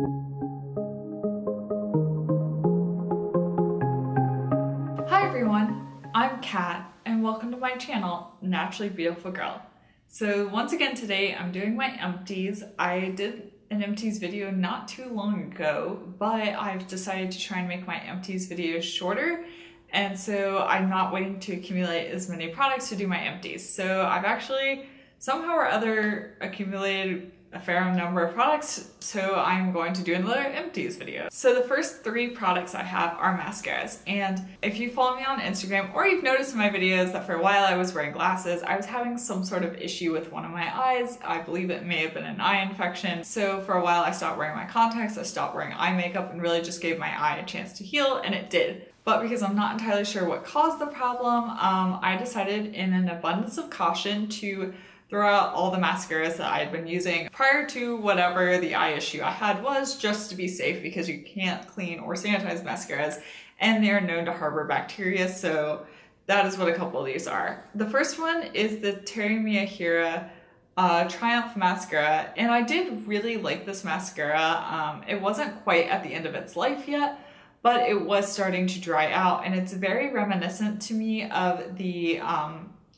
Hi everyone, I'm Kat and welcome to my channel, Naturally Beautiful Girl. So once again today I'm doing my empties. I did an empties video not too long ago, but I've decided to try and make my empties videos shorter, and so I'm not waiting to accumulate as many products to do my empties. So I've actually somehow or other accumulated a fair number of products, so I'm going to do another empties video. So the first three products I have are mascaras, and if you follow me on Instagram or you've noticed in my videos that for a while I was wearing glasses, I was having some sort of issue with one of my eyes. I believe it may have been an eye infection, so for a while I stopped wearing my contacts, I stopped wearing eye makeup, and really just gave my eye a chance to heal, and it did. But because I'm not entirely sure what caused the problem, I decided in an abundance of caution to throw out all the mascaras that I had been using prior to whatever the eye issue I had was, just to be safe, because you can't clean or sanitize mascaras and they are known to harbor bacteria, so that is what a couple of these are. The first one is the Terry Miyahira Triumph mascara, and I did really like this mascara. It wasn't quite at the end of its life yet, but it was starting to dry out, and it's very reminiscent to me of the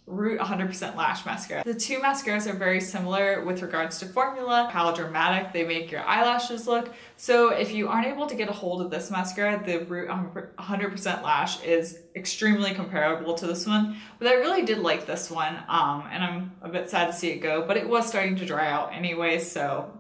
Root 100% Lash Mascara. The two mascaras are very similar with regards to formula, how dramatic they make your eyelashes look. So if you aren't able to get a hold of this mascara, the Root 100% Lash is extremely comparable to this one. But I really did like this one, and I'm a bit sad to see it go, but it was starting to dry out anyway, so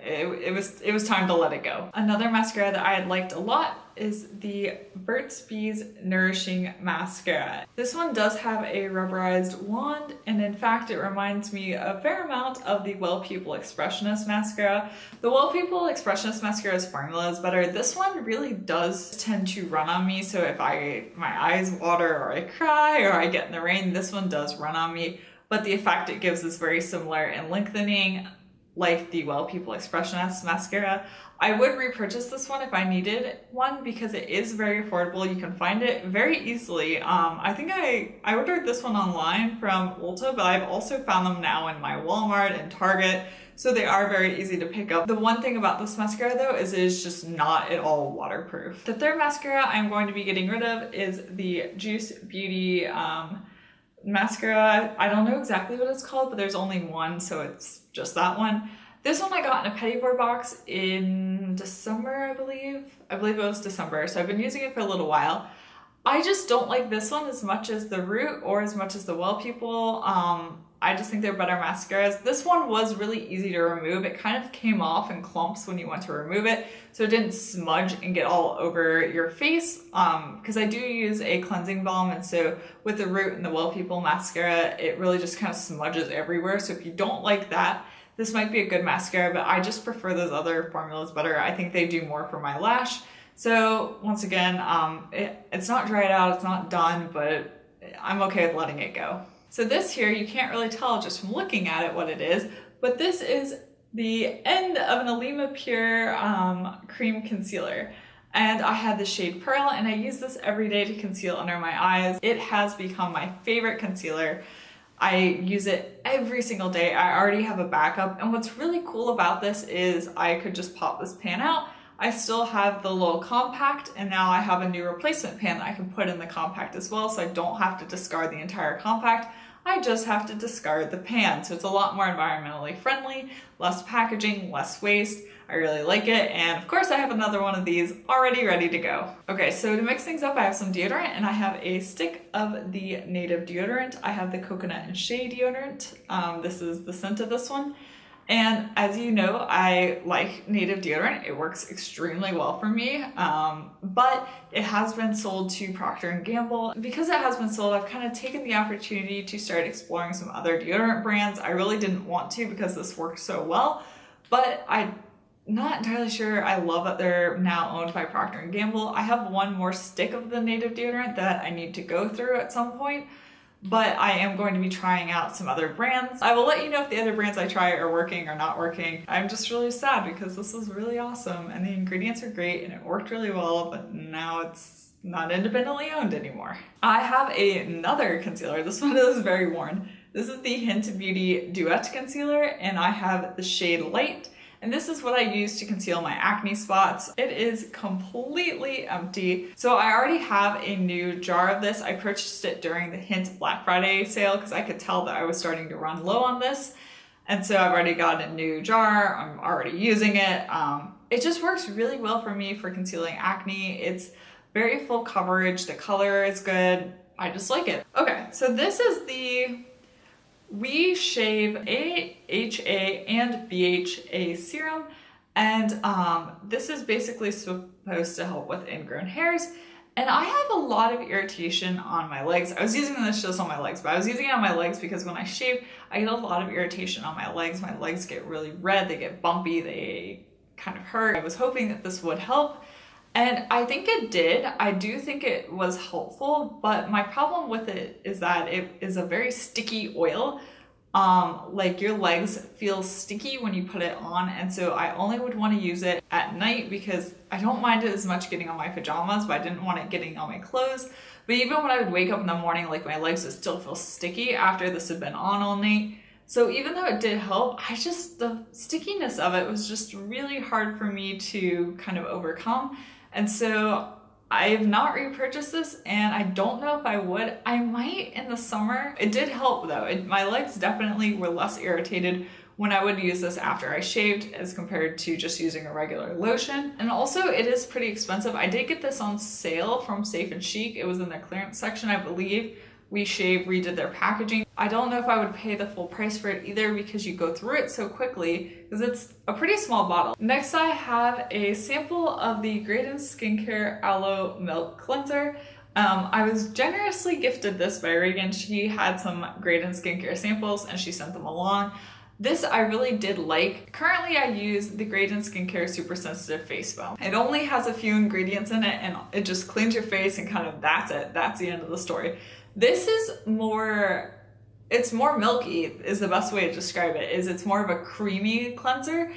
it was time to let it go. Another mascara that I had liked a lot is the Burt's Bees Nourishing Mascara. This one does have a rubberized wand, and in fact it reminds me a fair amount of the Well People Expressionist Mascara. The Well People Expressionist Mascara's formula is better. This one really does tend to run on me, so if my eyes water or I cry or I get in the rain, this one does run on me, but the effect it gives is very similar in lengthening, like the Well People Expressionist Mascara. I would repurchase this one if I needed one because it is very affordable. You can find it very easily. I think I ordered this one online from Ulta, but I've also found them now in my Walmart and Target, so they are very easy to pick up. The one thing about this mascara though is it is just not at all waterproof. The third mascara I'm going to be getting rid of is the Juice Beauty mascara. I don't know exactly what it's called, but there's only one, so it's just that one. This one I got in a Petit Board box in December, I believe. I believe it was December, so I've been using it for a little while. I just don't like this one as much as the Root or as much as the Well People. I just think they're better mascaras. This one was really easy to remove. It kind of came off in clumps when you went to remove it, so it didn't smudge and get all over your face, because I do use a cleansing balm, and so with the Root and the Well People mascara, it really just kind of smudges everywhere. So if you don't like that, this might be a good mascara, but I just prefer those other formulas better. I think they do more for my lash. So once again, it's not dried out, it's not done, but I'm okay with letting it go. So this here, you can't really tell just from looking at it what it is, but this is the end of an Alima Pure cream concealer. And I had the shade Pearl, and I use this every day to conceal under my eyes. It has become my favorite concealer. I use it every single day. I already have a backup, and what's really cool about this is I could just pop this pan out. I still have the little compact, and now I have a new replacement pan that I can put in the compact as well, so I don't have to discard the entire compact. I just have to discard the pan, so it's a lot more environmentally friendly, less packaging, less waste. I really like it, and of course I have another one of these already ready to go. Okay, so to mix things up, I have some deodorant, and I have a stick of the Native deodorant. I have the Coconut and Shea deodorant. This is the scent of this one. And as you know, I like Native deodorant. It works extremely well for me, but it has been sold to Procter & Gamble. Because it has been sold, I've kind of taken the opportunity to start exploring some other deodorant brands. I really didn't want to because this works so well, but I'm not entirely sure I love that they're now owned by Procter & Gamble. I have one more stick of the Native deodorant that I need to go through at some point, but I am going to be trying out some other brands. I will let you know if the other brands I try are working or not working. I'm just really sad because this was really awesome and the ingredients are great and it worked really well, but now it's not independently owned anymore. I have another concealer. This one is very worn. This is the Hint Beauty Duet Concealer, and I have the shade Light, and this is what I use to conceal my acne spots. It is completely empty. So I already have a new jar of this. I purchased it during the Hint Black Friday sale because I could tell that I was starting to run low on this. And so I've already got a new jar. I'm already using it. It just works really well for me for concealing acne. It's very full coverage. The color is good. I just like it. Okay, so this is the Oui Shave AHA and BHA serum. And this is basically supposed to help with ingrown hairs. And I have a lot of irritation on my legs. I was using this just on my legs, but I was using it on my legs because when I shave, I get a lot of irritation on my legs. My legs get really red, they get bumpy, they kind of hurt. I was hoping that this would help, and I think it did. I do think it was helpful, but my problem with it is that it is a very sticky oil. Like your legs feel sticky when you put it on, and so I only would want to use it at night because I don't mind it as much getting on my pajamas, but I didn't want it getting on my clothes. But even when I would wake up in the morning, like my legs would still feel sticky after this had been on all night. So even though it did help, the stickiness of it was just really hard for me to kind of overcome. And so I have not repurchased this, and I don't know if I would. I might in the summer. It did help though. My legs definitely were less irritated when I would use this after I shaved as compared to just using a regular lotion. And also it is pretty expensive. I did get this on sale from Safe and Chic. It was in their clearance section, I believe. We Shave redid their packaging. I don't know if I would pay the full price for it either because you go through it so quickly because it's a pretty small bottle. Next I have a sample of the Graydon Skincare Aloe Milk Cleanser. I was generously gifted this by Reagan. She had some Graydon Skincare samples and she sent them along. This I really did like. Currently I use the Graydon Skincare Super Sensitive Face Foam. It only has a few ingredients in it and it just cleans your face and kind of that's it. That's the end of the story. This is more, it's more milky is the best way to describe it, it's more of a creamy cleanser.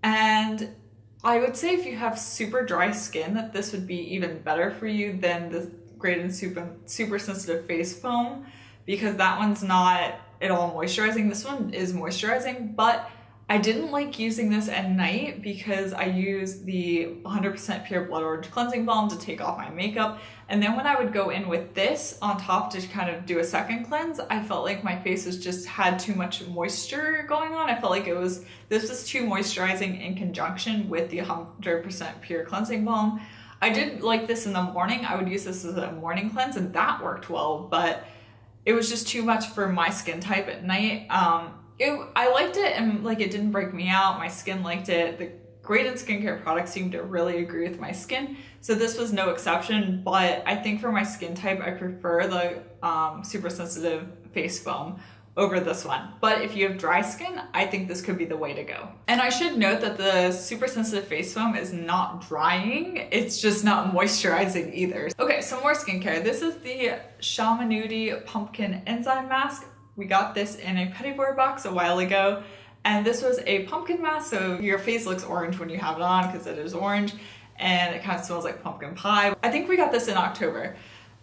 And I would say if you have super dry skin that this would be even better for you than the Graydon Super Sensitive Face Foam because that one's not at all moisturizing. This one is moisturizing, but I didn't like using this at night because I use the 100% pure blood orange cleansing balm to take off my makeup. And then when I would go in with this on top to kind of do a second cleanse, I felt like my face was just had too much moisture going on. I felt like this was too moisturizing in conjunction with the 100% pure cleansing balm. I did like this in the morning. I would use this as a morning cleanse and that worked well, but it was just too much for my skin type at night. I liked it and like it didn't break me out. My skin liked it. The Graydon Skincare products seemed to really agree with my skin. So this was no exception, but I think for my skin type, I prefer the Super Sensitive Face Foam over this one. But if you have dry skin, I think this could be the way to go. And I should note that the Super Sensitive Face Foam is not drying. It's just not moisturizing either. Okay, some more skincare. This is the Shamanudi Pumpkin Enzyme Mask. We got this in a Petit Board box a while ago, and this was a pumpkin mask, so your face looks orange when you have it on because it is orange, and it kind of smells like pumpkin pie. I think we got this in October,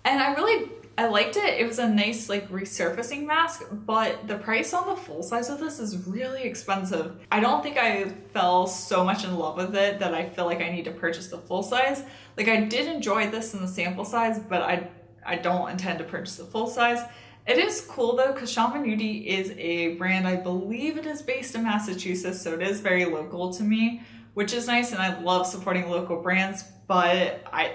and I liked it. It was a nice like resurfacing mask, but the price on the full size of this is really expensive. I don't think I fell so much in love with it that I feel like I need to purchase the full size. Like I did enjoy this in the sample size, but I don't intend to purchase the full size. It is cool though, because Shamanudi is a brand, I believe it is based in Massachusetts, so it is very local to me, which is nice, and I love supporting local brands, but at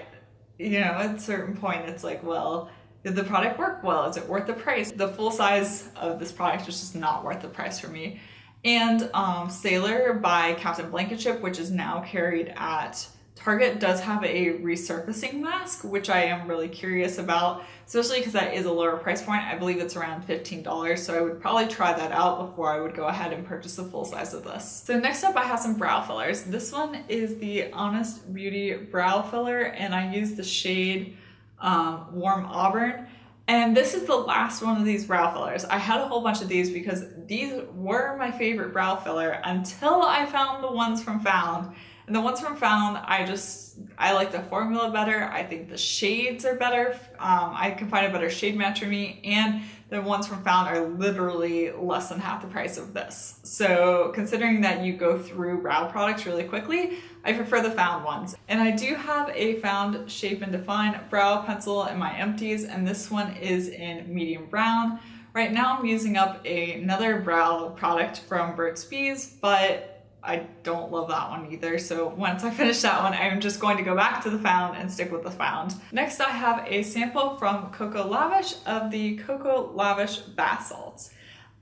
a certain point it's like, well, did the product work well? Is it worth the price? The full size of this product is just not worth the price for me. And Sailor by Captain Blankenship, which is now carried at Target, does have a resurfacing mask, which I am really curious about, especially because that is a lower price point. I believe it's around $15, so I would probably try that out before I would go ahead and purchase the full size of this. So next up I have some brow fillers. This one is the Honest Beauty Brow Filler, and I use the shade Warm Auburn. And this is the last one of these brow fillers. I had a whole bunch of these because these were my favorite brow filler until I found the ones from Found. And the ones from Found, I like the formula better. I think the shades are better. I can find a better shade match for me, and the ones from Found are literally less than half the price of this. So considering that you go through brow products really quickly, I prefer the Found ones. And I do have a Found Shape and Define brow pencil in my Empties, and this one is in medium brown. Right now I'm using up another brow product from Burt's Bees, but I don't love that one either. So once I finish that one, I'm just going to go back to the Found and stick with the Found. Next, I have a sample from Coco Lavish of the Coco Lavish bath salts.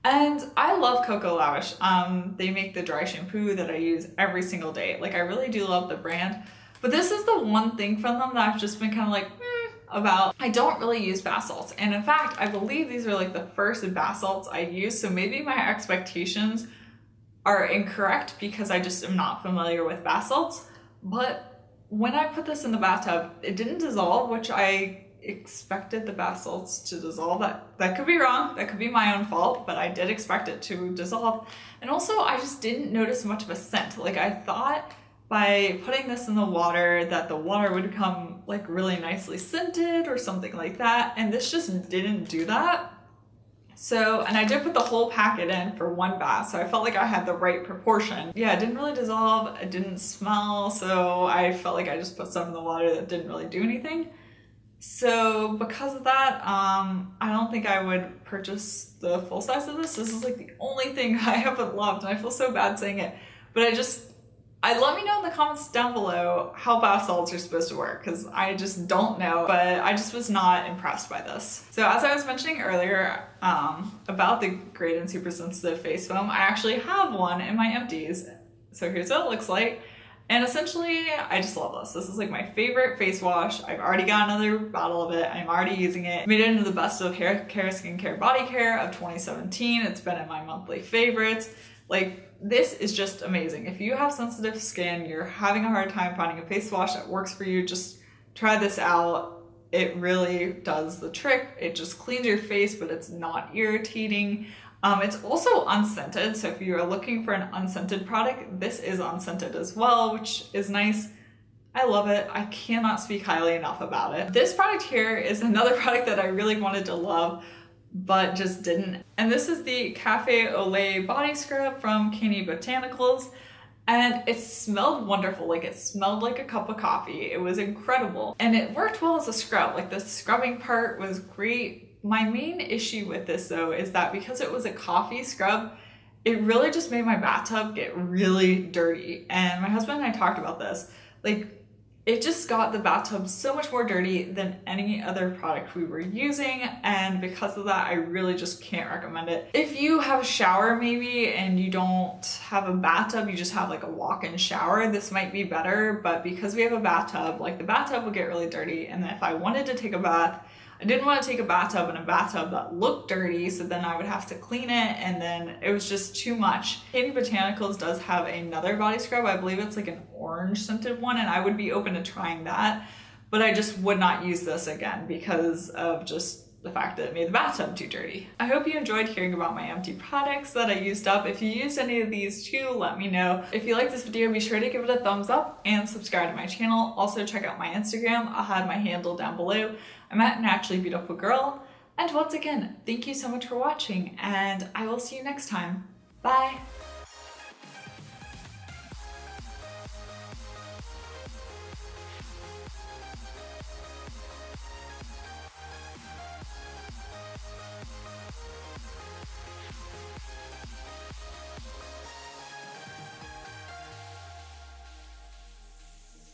And I love Coco Lavish. They make the dry shampoo that I use every single day. Like, I really do love the brand, but this is the one thing from them that I've just been kind of like, about. I don't really use bath salts. And in fact, I believe these are like the first bath salts I use. So maybe my expectations are incorrect because I just am not familiar with bath salts. But when I put this in the bathtub, it didn't dissolve, which I expected the bath salts to dissolve. That could be wrong. That could be my own fault, but I did expect it to dissolve. And also, I just didn't notice much of a scent. Like, I thought by putting this in the water that the water would become like really nicely scented or something like that, and this just didn't do that. So, and I did put the whole packet in for one bath, so I felt like I had the right proportion. Yeah, it didn't really dissolve, it didn't smell, so I felt like I just put some in the water that didn't really do anything. So because of that, I don't think I would purchase the full size of this. This is like the only thing I haven't loved, and I feel so bad saying it, but let me know in the comments down below how bath salts are supposed to work, because I just don't know, but I just was not impressed by this. So as I was mentioning earlier about the Great and Super Sensitive Face Foam, I actually have one in my Empties. So here's what it looks like. And essentially, I just love this. This is like my favorite face wash. I've already got another bottle of it. I'm already using it. Made it into the best of hair care, skincare, body care of 2017. It's been in my monthly favorites. Like, this is just amazing. If you have sensitive skin, you're having a hard time finding a face wash that works for you, just try this out. It really does the trick. It just cleans your face, but it's not irritating. It's also unscented, so if you are looking for an unscented product, this is unscented as well, which is nice. I love it. I cannot speak highly enough about it. This product here is another product that I really wanted to love, but just didn't. And this is the Cafe au Lait body scrub from Canny Botanicals, and it smelled wonderful. Like, it smelled like a cup of coffee. It was incredible, and it worked well as a scrub. Like, the scrubbing part was great. My main issue with this though is that because it was a coffee scrub, it really just made my bathtub get really dirty. And my husband and I talked about this. Like, it just got the bathtub so much more dirty than any other product we were using, and because of that, I really just can't recommend it. If you have a shower maybe and you don't have a bathtub, you just have like a walk-in shower, this might be better, but because we have a bathtub, like, the bathtub would get really dirty, and if I wanted to take a bath, I didn't want to take a bathtub in a bathtub that looked dirty, so then I would have to clean it, and then it was just too much. Canny Botanicals does have another body scrub. I believe it's like an orange scented one, and I would be open to trying that, but I just would not use this again because of just the fact that it made the bathtub too dirty. I hope you enjoyed hearing about my empty products that I used up. If you used any of these too, let me know. If you like this video, be sure to give it a thumbs up and subscribe to my channel. Also check out my Instagram. I'll have my handle down below. I'm at Naturally Beautiful Girl. And once again, thank you so much for watching, and I will see you next time. Bye.